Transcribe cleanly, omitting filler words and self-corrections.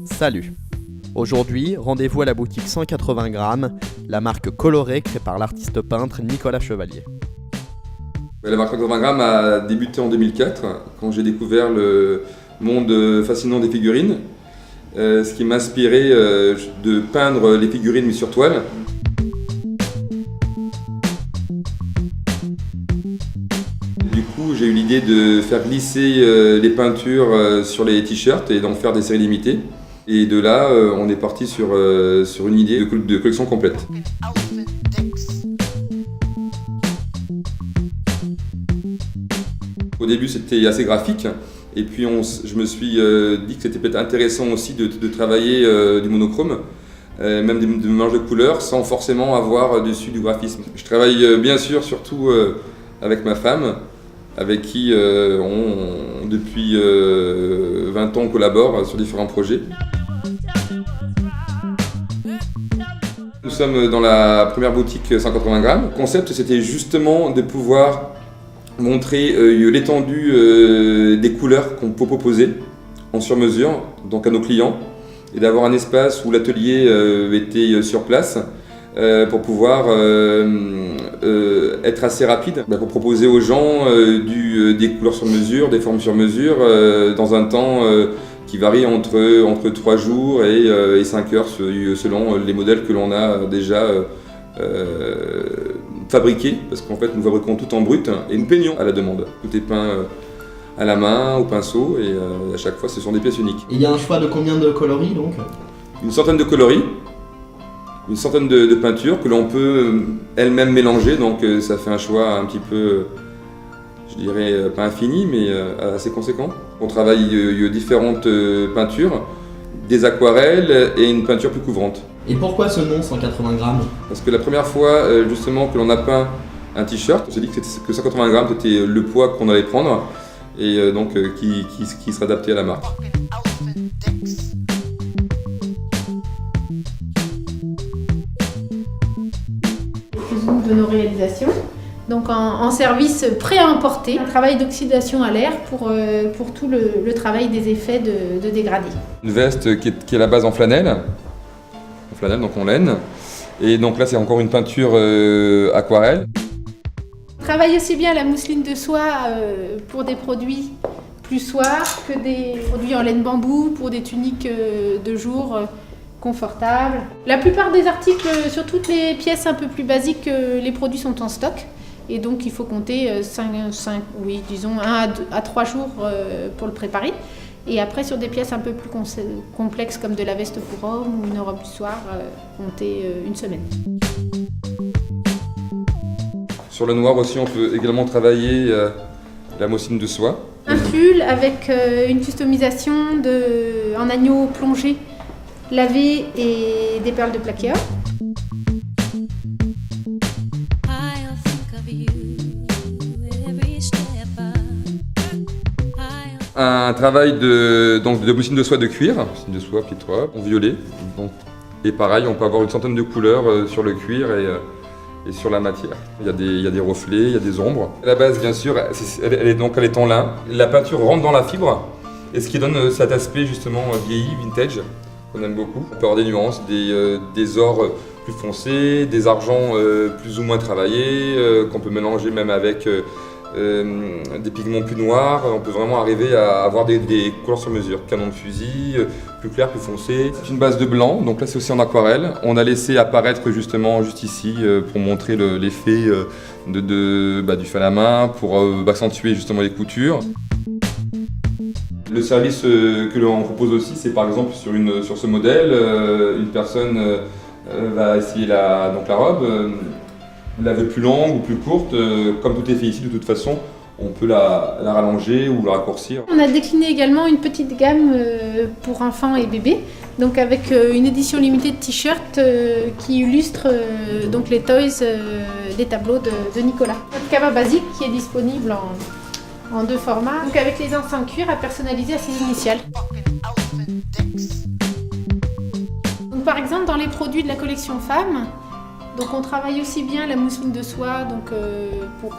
Salut! Aujourd'hui, rendez-vous à la boutique 180 grammes, la marque colorée créée par l'artiste peintre Nicolas Chevalier. La marque 180 grammes a débuté en 2004, quand j'ai découvert le monde fascinant des figurines, ce qui m'a inspiré de peindre les figurines mais sur toile. Du coup, j'ai eu l'idée de faire glisser les peintures sur les t-shirts et d'en faire des séries limitées. Et de là, on est parti sur une idée de collection complète. Au début, c'était assez graphique. Et puis, je me suis dit que c'était peut-être intéressant aussi de travailler du monochrome, même des mélanges de couleurs, sans forcément avoir dessus du graphisme. Je travaille bien sûr surtout avec ma femme, avec qui depuis 20 ans on collabore sur différents projets. Nous sommes dans la première boutique 180 grammes. Le concept, c'était justement de pouvoir montrer l'étendue des couleurs qu'on peut proposer en sur-mesure, donc à nos clients, et d'avoir un espace où l'atelier était sur place pour pouvoir être assez rapide, pour proposer aux gens des couleurs sur mesure, des formes sur mesure, dans un temps qui varie entre 3 jours et 5 heures selon les modèles que l'on a déjà fabriqués, parce qu'en fait nous fabriquons tout en brut et nous peignons à la demande. Tout est peint à la main, au pinceau, et à chaque fois ce sont des pièces uniques. Et il y a un choix de combien de coloris donc? Une centaine de coloris, une centaine de peintures que l'on peut elles-mêmes mélanger, donc ça fait un choix un petit peu, je dirais pas infini, mais assez conséquent. On travaille différentes peintures, des aquarelles et une peinture plus couvrante. Et pourquoi ce nom 180 grammes? Parce que la première fois justement que l'on a peint un t-shirt, on s'est dit que 180 grammes c'était le poids qu'on allait prendre et donc qui serait adapté à la marque. De nos réalisations. Donc en service prêt à emporter, un travail d'oxydation à l'air pour tout le travail des effets de dégradé. Une veste qui est à la base en flanelle, donc en laine, et donc là c'est encore une peinture aquarelle. On travaille aussi bien la mousseline de soie pour des produits plus soirs que des produits en laine bambou pour des tuniques de jour confortables. La plupart des articles, sur toutes les pièces un peu plus basiques, les produits sont en stock. Et donc il faut compter 1 à 3 jours pour le préparer. Et après sur des pièces un peu plus complexes comme de la veste pour homme ou une robe du soir, compter 1 semaine. Sur le noir aussi on peut également travailler la mousseline de soie. Un pull avec une customisation en agneau plongé, lavé et des perles de plaqué. Un travail de mousseline de soie de cuir, mousseline de soie pied-toi, en violet. Donc, et pareil, on peut avoir une centaine de couleurs sur le cuir et sur la matière. Il y a des reflets, il y a des ombres. À la base, bien sûr, elle est en lin. La peinture rentre dans la fibre, et ce qui donne cet aspect justement vieilli, vintage, qu'on aime beaucoup. On peut avoir des nuances, des ors plus foncés, des argents plus ou moins travaillés, qu'on peut mélanger même avec des pigments plus noirs. On peut vraiment arriver à avoir des couleurs sur mesure. Canon de fusil, plus clair, plus foncé. C'est une base de blanc, donc là c'est aussi en aquarelle. On a laissé apparaître justement juste ici pour montrer l'effet du fait à la main, pour accentuer justement les coutures. Le service que l'on propose aussi, c'est par exemple sur ce modèle, une personne va essayer la robe, la veut plus longue ou plus courte, comme tout est fait ici de toute façon, on peut la rallonger ou la raccourcir. On a décliné également une petite gamme pour enfants et bébés, donc avec une édition limitée de t-shirts qui illustre donc les toys des tableaux de Nicolas. Notre cabas basique qui est disponible en 2 formats, donc avec les enceintes cuir à personnaliser à ses initiales. Donc par exemple dans les produits de la collection femmes, donc on travaille aussi bien la mousseline de soie donc, pour